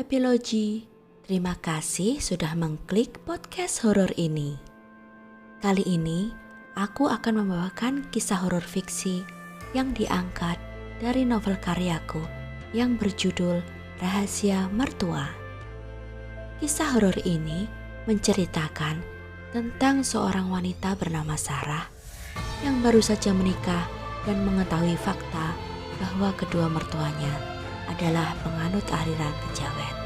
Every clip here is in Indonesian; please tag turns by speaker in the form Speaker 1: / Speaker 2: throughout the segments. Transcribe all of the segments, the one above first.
Speaker 1: Epilogi, terima kasih sudah mengklik podcast horor ini. Kali ini, aku akan membawakan kisah horor fiksi yang diangkat dari novel karyaku yang berjudul Rahasia Mertua. Kisah horor ini menceritakan tentang seorang wanita bernama Sarah yang baru saja menikah dan mengetahui fakta bahwa kedua mertuanya adalah penganut aliran kejawen.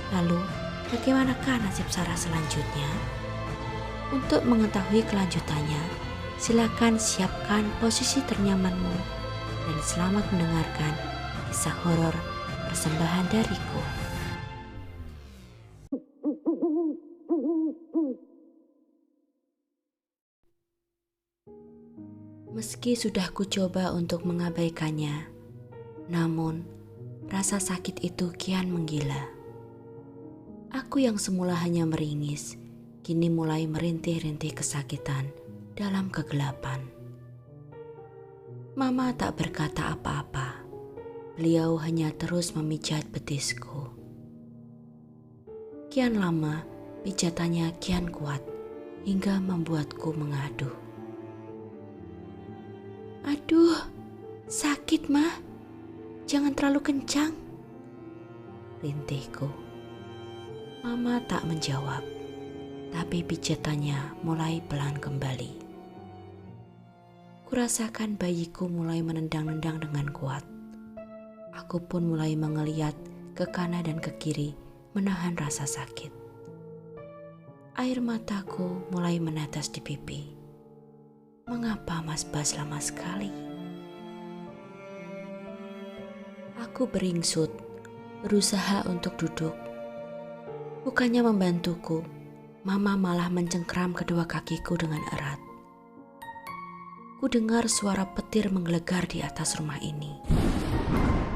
Speaker 1: Lalu, bagaimanakah nasib Sarah selanjutnya? Untuk mengetahui kelanjutannya, silakan siapkan posisi ternyamanmu dan selamat mendengarkan kisah horor persembahan dariku. Meski sudah kucoba untuk mengabaikannya, namun, rasa sakit itu kian menggila. Aku yang semula hanya meringis, kini mulai merintih-rintih kesakitan dalam kegelapan. Mama tak berkata apa-apa. Beliau hanya terus memijat betisku. Kian lama, pijatannya kian kuat hingga membuatku mengadu. Aduh, sakit mah. Jangan terlalu kencang, rintihku. Mama tak menjawab, tapi pijatannya mulai pelan kembali. Kurasakan bayiku mulai menendang-nendang dengan kuat. Aku pun mulai mengeliat ke kanan dan ke kiri, menahan rasa sakit. Air mataku mulai menetes di pipi. Mengapa Mas Bas lama sekali? Aku beringsut, berusaha untuk duduk. Bukannya membantuku, Mama malah mencengkram kedua kakiku dengan erat. Ku dengar suara petir menggelegar di atas rumah ini.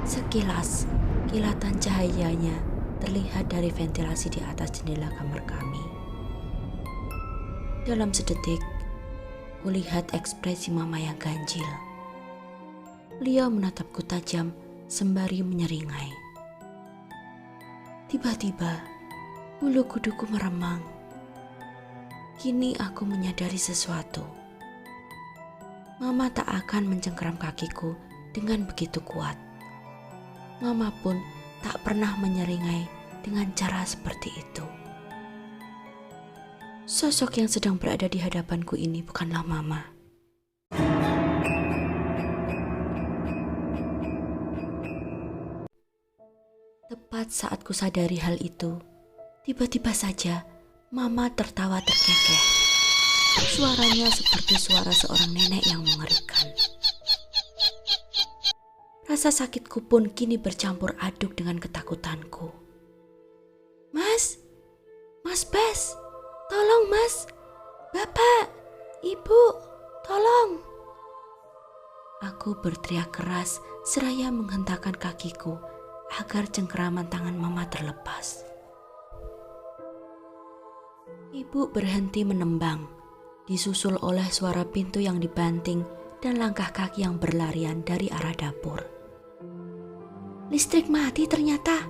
Speaker 1: Sekilas, kilatan cahayanya terlihat dari ventilasi di atas jendela kamar kami. Dalam sedetik, kulihat ekspresi Mama yang ganjil. Beliau menatapku tajam sembari menyeringai. Tiba-tiba, bulu kuduku meremang. Kini aku menyadari sesuatu. Mama tak akan mencengkeram kakiku dengan begitu kuat. Mama pun tak pernah menyeringai dengan cara seperti itu. Sosok yang sedang berada di hadapanku ini bukanlah Mama. Tepat saat ku sadari hal itu, tiba-tiba saja Mama tertawa terkekeh. Suaranya seperti suara seorang nenek yang mengerikan. Rasa sakitku pun kini bercampur aduk dengan ketakutanku. Mas Bas, tolong Mas, Bapak, Ibu, tolong. Aku berteriak keras seraya menghentakkan kakiku agar cengkeraman tangan Mama terlepas. Ibu berhenti menembang, disusul oleh suara pintu yang dibanting dan langkah kaki yang berlarian dari arah dapur. Listrik mati ternyata.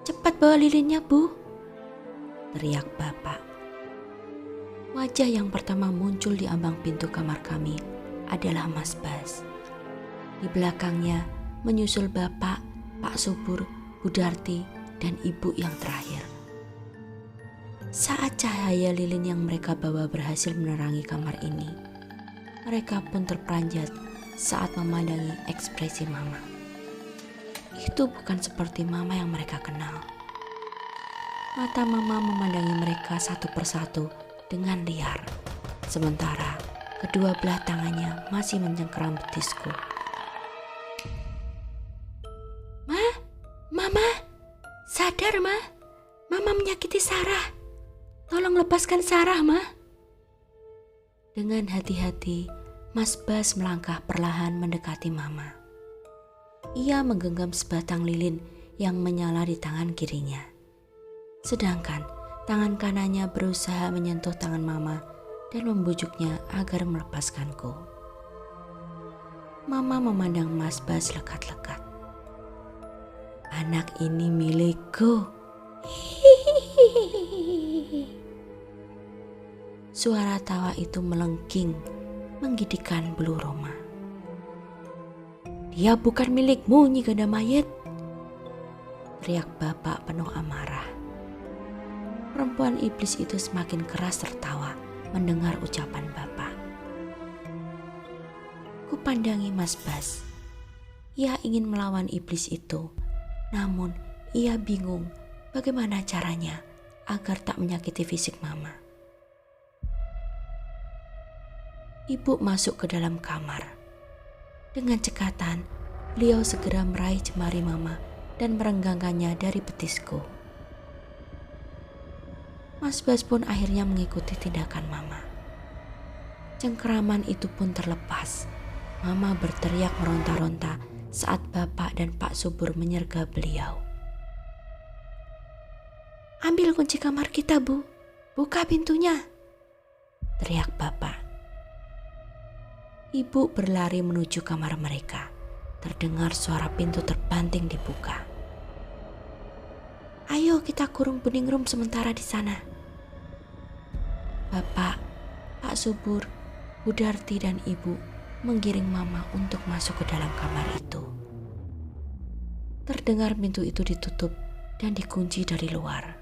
Speaker 1: Cepat bawa lilinnya, Bu, teriak Bapak. Wajah yang pertama muncul di ambang pintu kamar kami adalah Mas Bas. Di belakangnya menyusul Bapak, Pak Subur, Bu Darti, dan Ibu yang terakhir. Saat cahaya lilin yang mereka bawa berhasil menerangi kamar ini, mereka pun terperanjat saat memandangi ekspresi Mama. Itu bukan seperti Mama yang mereka kenal. Mata Mama memandangi mereka satu persatu dengan liar, sementara kedua belah tangannya masih mencengkeram betisku. Mama, sadar Ma, Mama menyakiti Sarah. Tolong lepaskan Sarah, Ma. Dengan hati-hati, Mas Bas melangkah perlahan mendekati Mama. Ia menggenggam sebatang lilin yang menyala di tangan kirinya. Sedangkan tangan kanannya berusaha menyentuh tangan Mama dan membujuknya agar melepaskanku. Mama memandang Mas Bas lekat-lekat. Anak ini milikku. Suara tawa itu melengking, menggigitkan bulu roma. Dia bukan milikmu, Nyi Ganda Mayit, teriak bapak penuh amarah. Perempuan iblis itu semakin keras tertawa mendengar ucapan bapak. Kupandangi Mas Bas. Ia ingin melawan iblis itu, namun ia bingung bagaimana caranya agar tak menyakiti fisik mama. Ibu masuk ke dalam kamar. Dengan cekatan, beliau segera meraih jemari mama dan merenggangkannya dari betisku. Mas Bas pun akhirnya mengikuti tindakan mama. Cengkeraman itu pun terlepas. Mama berteriak meronta-ronta saat bapak dan Pak Subur menyergap beliau. Ambil kunci kamar kita, Bu. Buka pintunya, teriak bapak. Ibu berlari menuju kamar mereka. Terdengar suara pintu terbanting dibuka. Ayo kita kurung Bening Rum sementara di sana. Bapak, Pak Subur, Bu Darti dan Ibu menggiring mama untuk masuk ke dalam kamar itu. Terdengar pintu itu ditutup dan dikunci dari luar.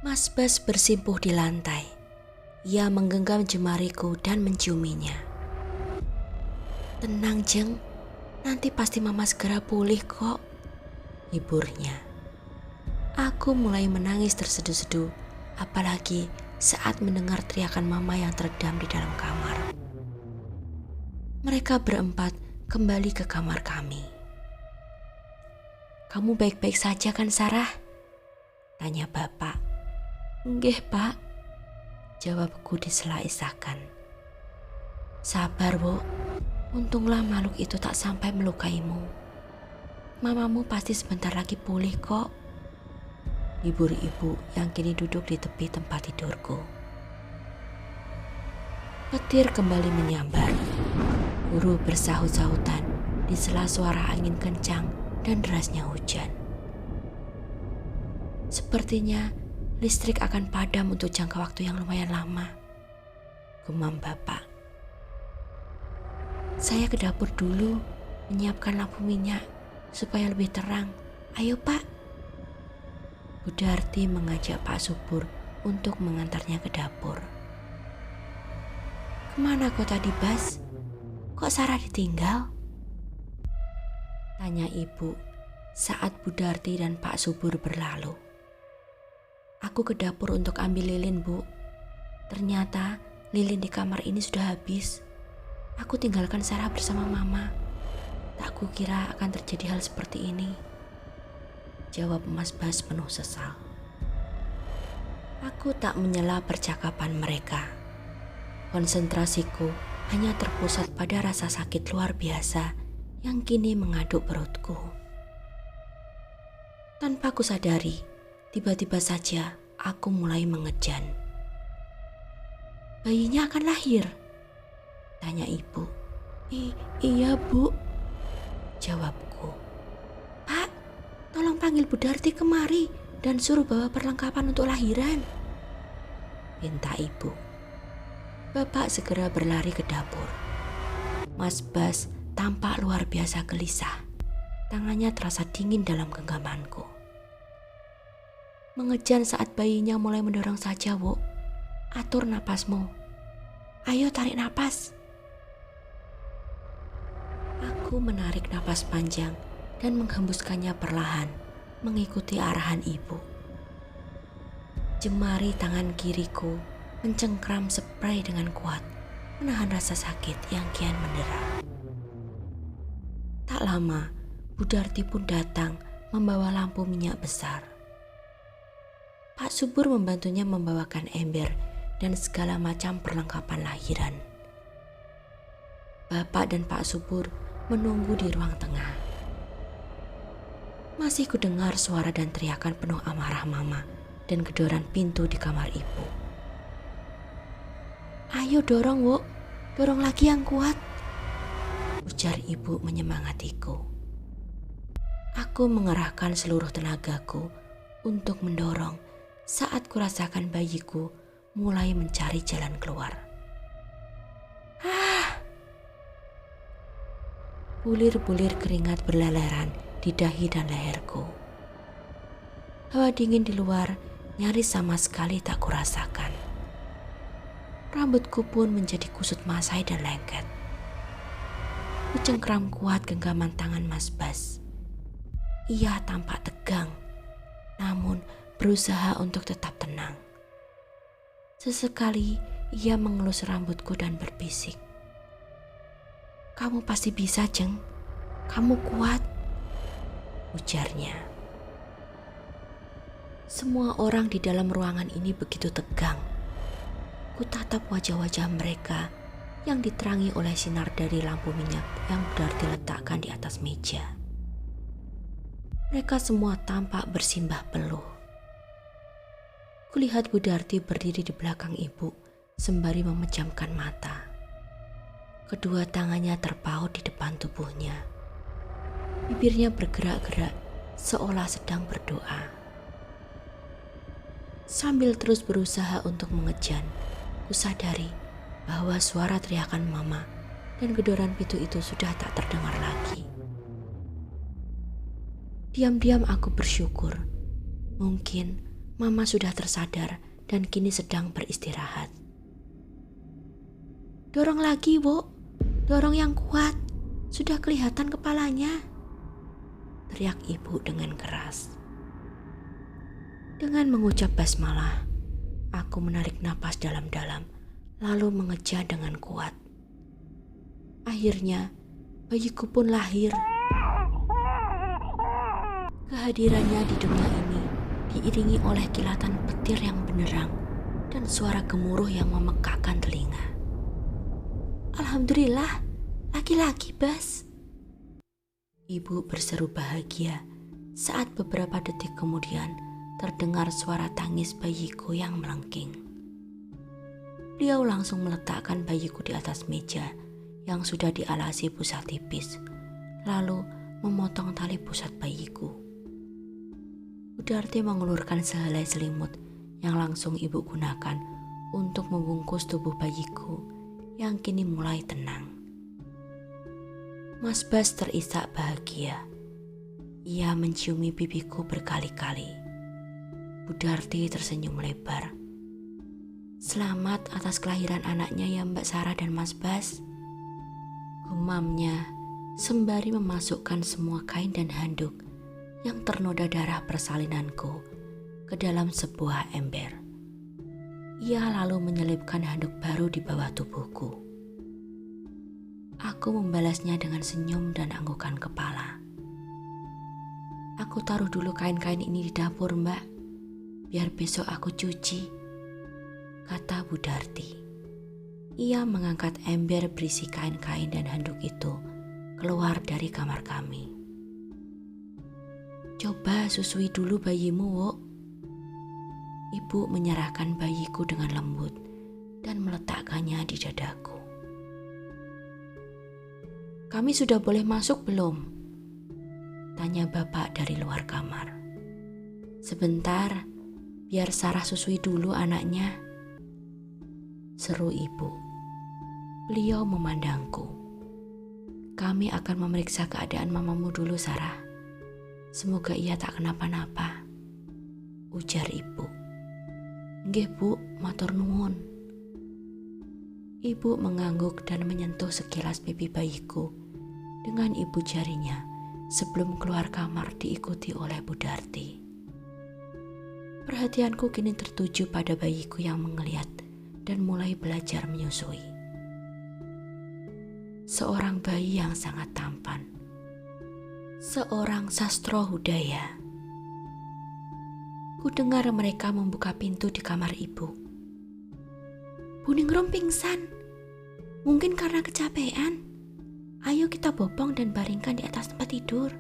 Speaker 1: Mas Bas bersimpuh di lantai. Ia menggenggam jemariku dan menciuminya. Tenang, Jeng. Nanti pasti mama segera pulih kok, hiburnya. Aku mulai menangis terseduh-seduh, apalagi saat mendengar teriakan mama yang teredam di dalam kamar. Mereka berempat kembali ke kamar kami. Kamu baik-baik saja kan, Sarah? Tanya bapak. Nggih, Pak, jawabku disela isakan. Sabar, Bu. Untunglah makhluk itu tak sampai melukaimu. Mamamu pasti sebentar lagi pulih kok, hibur ibu yang kini duduk di tepi tempat tidurku. Petir kembali menyambar. Guru bersahut-sahutan di sela suara angin kencang dan derasnya hujan. Sepertinya listrik akan padam untuk jangka waktu yang lumayan lama, gumam bapak. Saya ke dapur dulu, menyiapkan lampu minyak supaya lebih terang. Ayo, Pak. Bu Darti mengajak Pak Subur untuk mengantarnya ke dapur. Kemana kau tadi, Bas? Kok Sarah ditinggal? Tanya ibu saat Bu Darti dan Pak Subur berlalu. Aku ke dapur untuk ambil lilin, Bu. Ternyata lilin di kamar ini sudah habis. Aku tinggalkan Sarah bersama mama. Tak kukira akan terjadi hal seperti ini, jawab Mas Bas penuh sesal. Aku tak menyela percakapan mereka. Konsentrasiku hanya terpusat pada rasa sakit luar biasa yang kini mengaduk perutku. Tanpa kusadari, tiba-tiba saja aku mulai mengejan. Bayinya akan lahir? Tanya ibu. Iya, Bu, jawabku. Pak, tolong panggil Bu Darti kemari dan suruh bawa perlengkapan untuk lahiran, pinta ibu. Bapak segera berlari ke dapur. Mas Bas tampak luar biasa gelisah. Tangannya terasa dingin dalam genggamanku. Mengejan saat bayinya mulai mendorong saja, Bu. Atur napasmu. Ayo tarik napas. Aku menarik napas panjang dan menghembuskannya perlahan, mengikuti arahan ibu. Jemari tangan kiriku mencengkram spray dengan kuat, menahan rasa sakit yang kian mendera. Tak lama, Bu Darti pun datang membawa lampu minyak besar. Pak Subur membantunya membawakan ember dan segala macam perlengkapan lahiran. Bapak dan Pak Subur menunggu di ruang tengah. Masih kudengar suara dan teriakan penuh amarah mama dan gedoran pintu di kamar ibu. Ayo dorong, Wuk. Dorong lagi yang kuat, ujar ibu menyemangatiku. Aku mengerahkan seluruh tenagaku untuk mendorong saat kurasakan bayiku mulai mencari jalan keluar. Bulir-bulir keringat berleleran di dahi dan leherku. Hawa dingin di luar nyaris sama sekali tak kurasakan. Rambutku pun menjadi kusut masai dan lengket. Ku cengkram kuat genggaman tangan Mas Bas. Ia tampak tegang, namun berusaha untuk tetap tenang. Sesekali ia mengelus rambutku dan berbisik. "Kamu pasti bisa, Jeng. Kamu kuat," ujarnya. Semua orang di dalam ruangan ini begitu tegang. Kutatap wajah-wajah mereka yang diterangi oleh sinar dari lampu minyak yang Budarti letakkan di atas meja. Mereka semua tampak bersimbah peluh. Kulihat Budarti berdiri di belakang ibu sembari memejamkan mata. Kedua tangannya terpaut di depan tubuhnya. Bibirnya bergerak-gerak seolah sedang berdoa. Sambil terus berusaha untuk mengejan, kusadari bahwa suara teriakan mama dan gedoran pintu itu sudah tak terdengar lagi. Diam-diam aku bersyukur. Mungkin mama sudah tersadar dan kini sedang beristirahat. "Dorong lagi, Bu. Dorong yang kuat. Sudah kelihatan kepalanya," teriak ibu dengan keras. Dengan mengucap basmalah, aku menarik napas dalam-dalam lalu mengejar dengan kuat. Akhirnya, bayiku pun lahir. Kehadirannya di dunia ini diiringi oleh kilatan petir yang benderang dan suara gemuruh yang memekakkan telinga. "Alhamdulillah, laki-laki, Bas," ibu berseru bahagia saat beberapa detik kemudian terdengar suara tangis bayiku yang melengking. Beliau langsung meletakkan bayiku di atas meja yang sudah dialasi busa tipis, lalu memotong tali pusat bayiku. Budarti mengulurkan sehelai selimut yang langsung ibu gunakan untuk membungkus tubuh bayiku yang kini mulai tenang. Mas Bas terisak bahagia. Ia menciumi pipiku berkali-kali. Budarti tersenyum lebar. "Selamat atas kelahiran anaknya ya Mbak Sarah dan Mas Bas," gumamnya sembari memasukkan semua kain dan handuk yang ternoda darah persalinanku ke dalam sebuah ember. Ia lalu menyelipkan handuk baru di bawah tubuhku. Aku membalasnya dengan senyum dan anggukan kepala. "Aku taruh dulu kain-kain ini di dapur, Mbak. Biar besok aku cuci," kata Budarti. Ia mengangkat ember berisi kain-kain dan handuk itu keluar dari kamar kami. "Coba susui dulu bayimu, Wok." Ibu menyerahkan bayiku dengan lembut dan meletakkannya di dadaku. "Kami sudah boleh masuk belum?" tanya bapak dari luar kamar. "Sebentar, biar Sarah susui dulu anaknya," seru ibu. Beliau memandangku. "Kami akan memeriksa keadaan mamamu dulu, Sarah. Semoga ia tak kenapa-napa," ujar ibu. "Nggih, Bu, matur nuwun." Ibu mengangguk dan menyentuh sekilas pipi bayiku dengan ibu jarinya sebelum keluar kamar diikuti oleh Budarti. Perhatianku kini tertuju pada bayiku yang mengeliat dan mulai belajar menyusui. Seorang bayi yang sangat tampan. Seorang sastro Hudaya. Ku dengar mereka membuka pintu di kamar ibu. "Bu Ningrum pingsan. Mungkin karena kecapean. Ayo kita bopong dan baringkan di atas tempat tidur."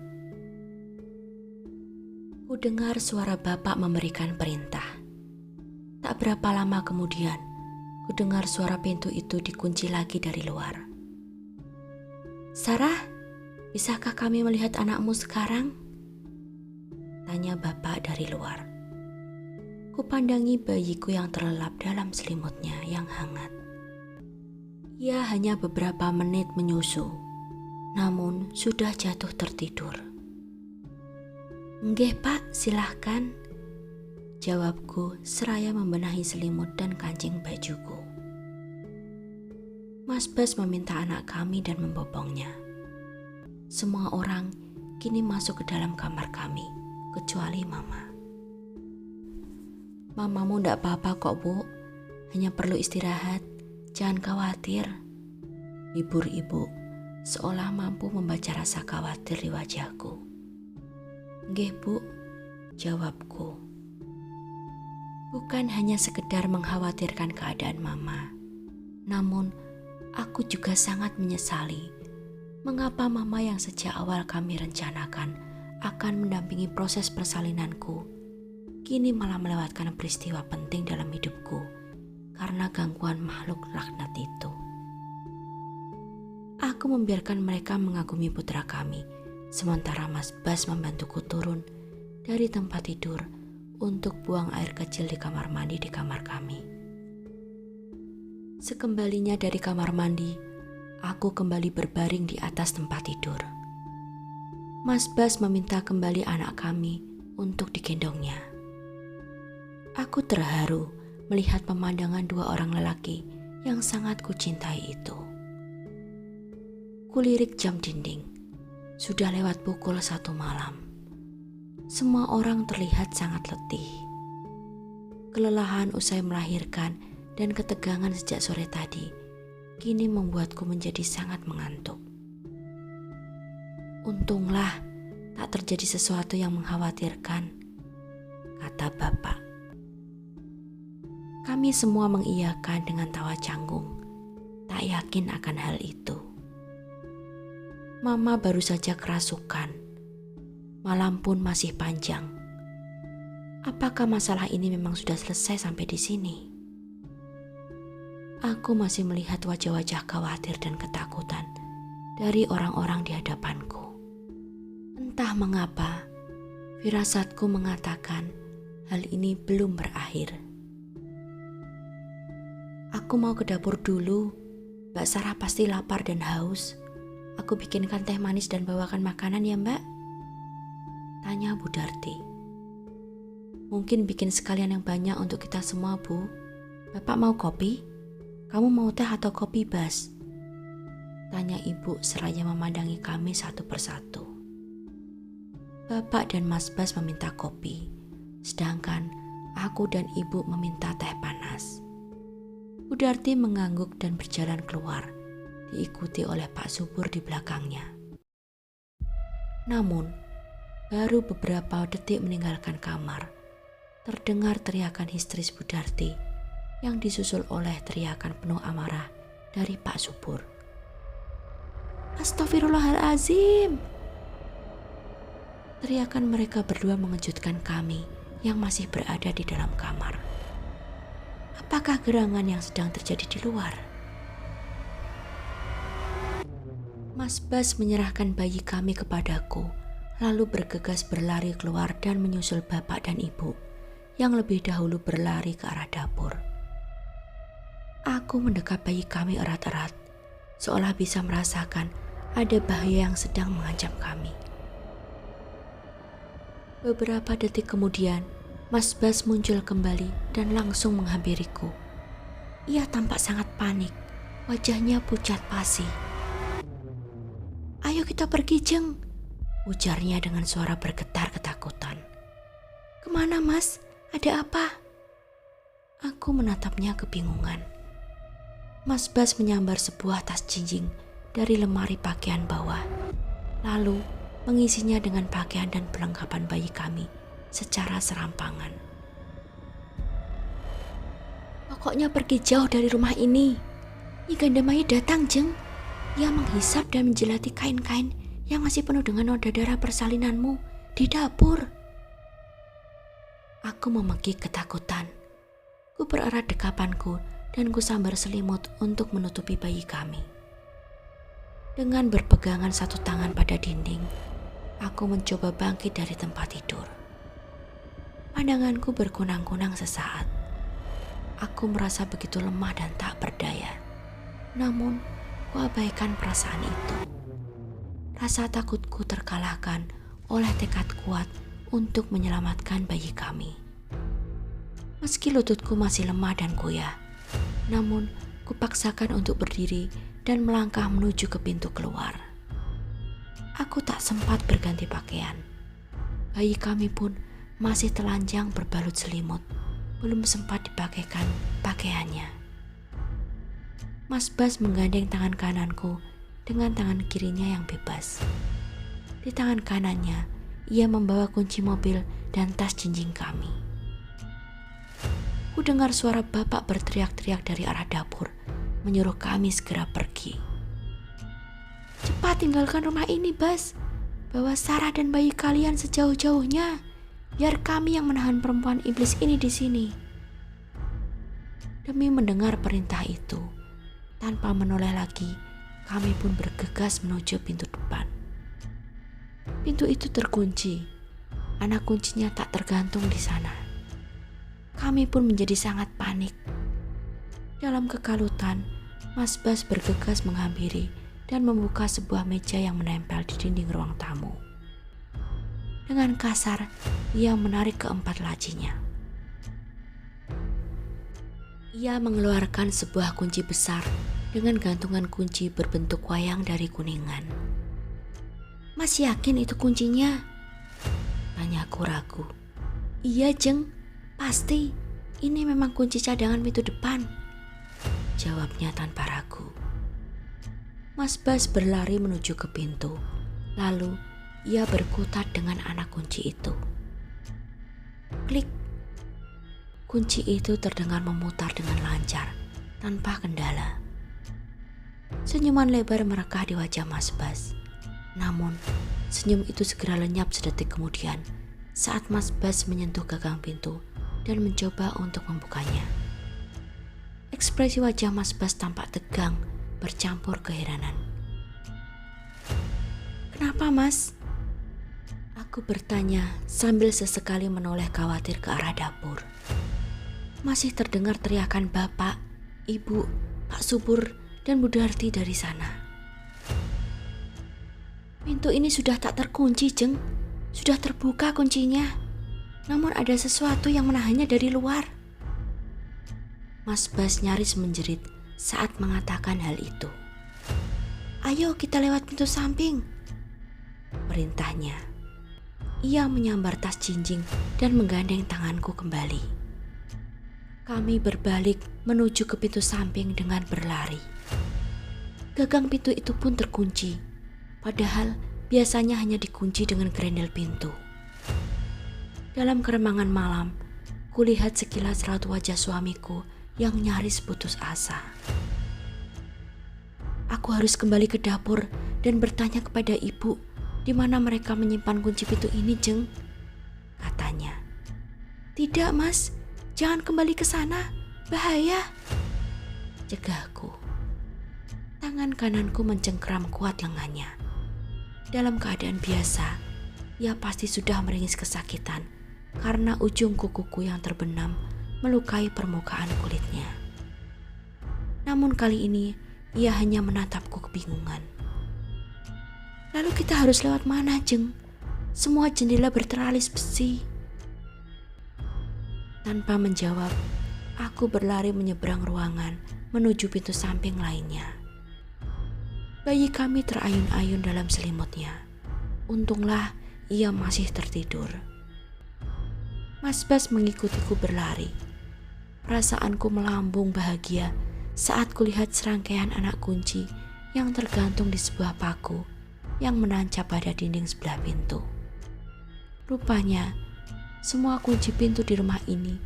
Speaker 1: Ku dengar suara bapak memberikan perintah. Tak berapa lama kemudian, ku dengar suara pintu itu dikunci lagi dari luar. "Sarah, bisakah kami melihat anakmu sekarang?" tanya bapak dari luar. Kupandangi bayiku yang terlelap dalam selimutnya yang hangat. Ia hanya beberapa menit menyusu, namun sudah jatuh tertidur. "Nggih Pak, silahkan," jawabku seraya membenahi selimut dan kancing bajuku. Mas Bas meminta anak kami dan membopongnya. Semua orang kini masuk ke dalam kamar kami, kecuali Mama. "Mamamu ndak apa-apa kok, Bu. Hanya perlu istirahat. Jangan khawatir," hibur ibu, seolah mampu membaca rasa khawatir di wajahku. "Nggih, Bu," jawabku. Bukan hanya sekedar mengkhawatirkan keadaan Mama, namun aku juga sangat menyesali mengapa Mama yang sejak awal kami rencanakan akan mendampingi proses persalinanku, kini malah melewatkan peristiwa penting dalam hidupku karena gangguan makhluk laknat itu. Aku membiarkan mereka mengagumi putra kami, sementara Mas Bas membantuku turun dari tempat tidur untuk buang air kecil di kamar mandi di kamar kami. Sekembalinya dari kamar mandi, aku kembali berbaring di atas tempat tidur. Mas Bas meminta kembali anak kami untuk digendongnya. Aku terharu melihat pemandangan dua orang lelaki yang sangat kucintai itu. Kulirik jam dinding. Sudah lewat pukul 1 malam. Semua orang terlihat sangat letih. Kelelahan usai melahirkan dan ketegangan sejak sore tadi kini membuatku menjadi sangat mengantuk. "Untunglah tak terjadi sesuatu yang mengkhawatirkan," kata bapak. Kami semua mengiyakan dengan tawa canggung, tak yakin akan hal itu. Mama baru saja kerasukan. Malam pun masih panjang. Apakah masalah ini memang sudah selesai sampai di sini? Aku masih melihat wajah-wajah khawatir dan ketakutan dari orang-orang di hadapanku. Entah mengapa, firasatku mengatakan hal ini belum berakhir. "Aku mau ke dapur dulu. Mbak Sarah pasti lapar dan haus. Aku bikinkan teh manis dan bawakan makanan ya, Mbak?" tanya Bu Darti. "Mungkin bikin sekalian yang banyak untuk kita semua, Bu. Bapak mau kopi? Kamu mau teh atau kopi, Bas?" tanya ibu seraya memandangi kami satu persatu. Bapak dan Mas Bas meminta kopi, sedangkan aku dan ibu meminta teh panas. Bu Darti mengangguk dan berjalan keluar, diikuti oleh Pak Subur di belakangnya. Namun, baru beberapa detik meninggalkan kamar, terdengar teriakan histeris Bu Darti yang disusul oleh teriakan penuh amarah dari Pak Subur. "Astagfirullahalazim!" Teriakan mereka berdua mengejutkan kami yang masih berada di dalam kamar. Apakah gerangan yang sedang terjadi di luar? Mas Bas menyerahkan bayi kami kepadaku, lalu bergegas berlari keluar dan menyusul bapak dan ibu yang lebih dahulu berlari ke arah dapur. Aku mendekap bayi kami erat-erat, seolah bisa merasakan ada bahaya yang sedang mengancam kami. Beberapa detik kemudian, Mas Bas muncul kembali dan langsung menghampiriku. Ia tampak sangat panik, wajahnya pucat pasi. "Ayo kita pergi, Jeng," ujarnya dengan suara bergetar ketakutan. "Kemana, Mas? Ada apa?" Aku menatapnya kebingungan. Mas Bas menyambar sebuah tas jinjing dari lemari pakaian bawah, lalu mengisinya dengan pakaian dan perlengkapan bayi kami secara serampangan. "Pokoknya pergi jauh dari rumah ini. Nyi Gandamaya datang, Jeng. Ia menghisap dan menjelati kain-kain yang masih penuh dengan noda darah persalinanmu di dapur." Aku memekik ketakutan. Ku pererat dekapanku dan ku sambar selimut untuk menutupi bayi kami. Dengan berpegangan satu tangan pada dinding, aku mencoba bangkit dari tempat tidur. Pandanganku berkunang-kunang sesaat. Aku merasa begitu lemah dan tak berdaya. Namun, kuabaikan perasaan itu. Rasa takutku terkalahkan oleh tekad kuat untuk menyelamatkan bayi kami. Meski lututku masih lemah dan goyah, namun kupaksakan untuk berdiri dan melangkah menuju ke pintu keluar. Aku tak sempat berganti pakaian. Bayi kami pun masih telanjang berbalut selimut, belum sempat dipakaikan pakaiannya. Mas Bas menggandeng tangan kananku dengan tangan kirinya yang bebas. Di tangan kanannya, ia membawa kunci mobil dan tas jinjing kami. Ku dengar suara bapak berteriak-teriak dari arah dapur, menyuruh kami segera pergi. Cepat tinggalkan rumah ini, Bas. Bawa Sarah dan bayi kalian sejauh-jauhnya. Biar kami yang menahan perempuan iblis ini di sini. Demi mendengar perintah itu, tanpa menoleh lagi, kami pun bergegas menuju pintu depan. Pintu itu terkunci. Anak kuncinya tak tergantung di sana. Kami pun menjadi sangat panik. Dalam kekalutan, Mas Bas bergegas menghampiri dan membuka sebuah meja yang menempel di dinding ruang tamu. Dengan kasar, ia menarik keempat lacinya. Ia mengeluarkan sebuah kunci besar dengan gantungan kunci berbentuk wayang dari kuningan. Mas yakin itu kuncinya? Tanyaku ragu. Iya Jeng, pasti. Ini memang kunci cadangan pintu depan. Jawabnya tanpa ragu. Mas Bas berlari menuju ke pintu. Lalu ia berkutat dengan anak kunci itu. Klik. Kunci itu terdengar memutar dengan lancar, tanpa kendala. Senyuman lebar merekah di wajah Mas Bas. Namun, senyum itu segera lenyap sedetik kemudian saat Mas Bas menyentuh gagang pintu dan mencoba untuk membukanya. Ekspresi wajah Mas Bas tampak tegang, bercampur keheranan. Kenapa, Mas? Aku bertanya sambil sesekali menoleh khawatir ke arah dapur. Masih terdengar teriakan bapak, ibu, Pak Subur, dan Bu Darti dari sana. Pintu ini sudah tak terkunci, Jeng. Sudah terbuka kuncinya. Namun ada sesuatu yang menahannya dari luar. Mas Bas nyaris menjerit saat mengatakan hal itu. Ayo kita lewat pintu samping, perintahnya. Ia menyambar tas jinjing dan menggandeng tanganku kembali. Kami berbalik menuju ke pintu samping dengan berlari. Gagang pintu itu pun terkunci, padahal biasanya hanya dikunci dengan grendel pintu. Dalam keremangan malam, kulihat sekilas raut wajah suamiku yang nyaris putus asa. Aku harus kembali ke dapur dan bertanya kepada ibu di mana mereka menyimpan kunci pintu ini, Jeng, katanya. Tidak, Mas. Jangan kembali ke sana, bahaya, cegahku. Tangan kananku mencengkram kuat lengannya. Dalam keadaan biasa, ia pasti sudah meringis kesakitan karena ujung kukuku yang terbenam melukai permukaan kulitnya. Namun kali ini, ia hanya menatapku kebingungan. Lalu kita harus lewat mana, Jeng? Semua jendela berteralis besi. Tanpa menjawab, aku berlari menyeberang ruangan menuju pintu samping lainnya. Bayi kami terayun-ayun dalam selimutnya. Untunglah ia masih tertidur. Mas Bas mengikutiku berlari. Perasaanku melambung bahagia saat kulihat serangkaian anak kunci yang tergantung di sebuah paku yang menancap pada dinding sebelah pintu. Rupanya, semua kunci pintu di rumah ini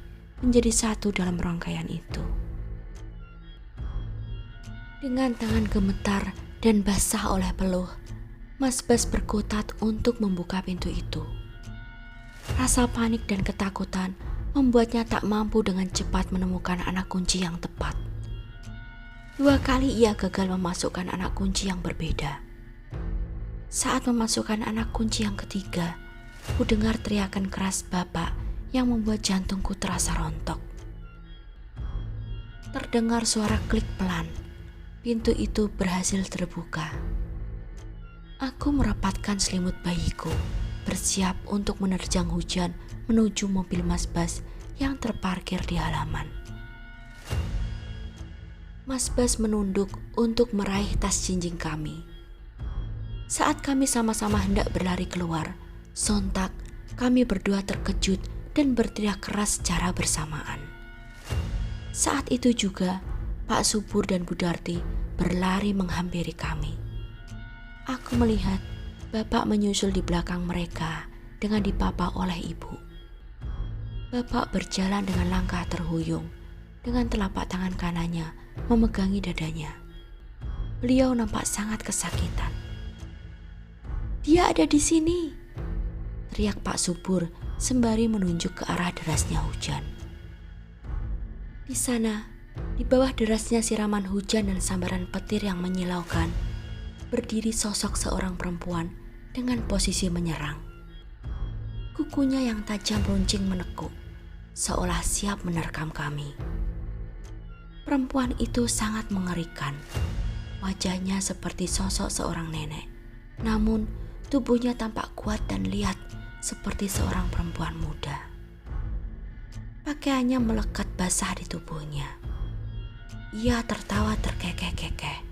Speaker 1: menjadi satu dalam rangkaian itu. Dengan tangan gemetar dan basah oleh peluh, Mas Bas berkutat untuk membuka pintu itu. Rasa panik dan ketakutan membuatnya tak mampu dengan cepat menemukan anak kunci yang tepat. 2 kali ia gagal memasukkan anak kunci yang berbeda. Saat memasukkan anak kunci yang ketiga, ku dengar teriakan keras bapak yang membuat jantungku terasa rontok. Terdengar suara klik pelan. Pintu itu berhasil terbuka. Aku merapatkan selimut bayiku, bersiap untuk menerjang hujan menuju mobil Mas Bas yang terparkir di halaman. Mas Bas menunduk untuk meraih tas jinjing kami. Saat kami sama-sama hendak berlari keluar, sontak kami berdua terkejut dan berteriak keras secara bersamaan. Saat itu juga Pak Subur dan Bu Darti berlari menghampiri kami. Aku melihat bapak menyusul di belakang mereka dengan dipapa oleh ibu. Bapak berjalan dengan langkah terhuyung, dengan telapak tangan kanannya memegangi dadanya. Beliau nampak sangat kesakitan. "Dia ada di sini!" teriak Pak Subur sembari menunjuk ke arah derasnya hujan. Di sana, di bawah derasnya siraman hujan dan sambaran petir yang menyilaukan, berdiri sosok seorang perempuan dengan posisi menyerang. Kukunya yang tajam runcing menekuk, seolah siap menerkam kami. Perempuan itu sangat mengerikan. Wajahnya seperti sosok seorang nenek, namun tubuhnya tampak kuat dan lihat seperti seorang perempuan muda. Pakaiannya melekat basah di tubuhnya. Ia tertawa terkekeh-kekeh,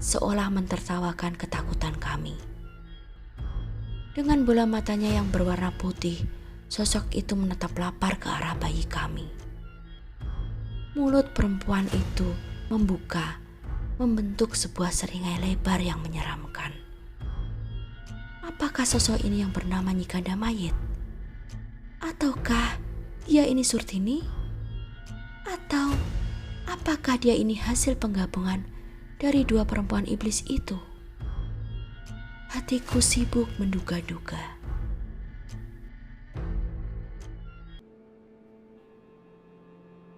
Speaker 1: seolah mentertawakan ketakutan kami. Dengan bola matanya yang berwarna putih, sosok itu menatap lapar ke arah bayi kami. Mulut perempuan itu membuka, membentuk sebuah seringai lebar yang menyeramkan. Apakah sosok ini yang bernama Nyi Kanda Mayit? Ataukah dia ini Surtini? Atau apakah dia ini hasil penggabungan dari 2 perempuan iblis itu? Hatiku sibuk menduga-duga.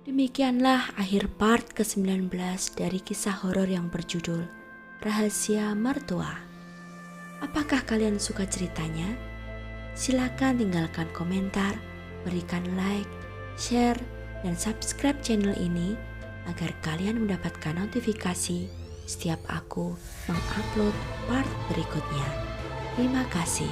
Speaker 1: Demikianlah akhir part ke-19 dari kisah horor yang berjudul Rahasia Mertua. Apakah kalian suka ceritanya? Silakan tinggalkan komentar, berikan like, share, dan subscribe channel ini agar kalian mendapatkan notifikasi setiap aku mengupload part berikutnya. Terima kasih.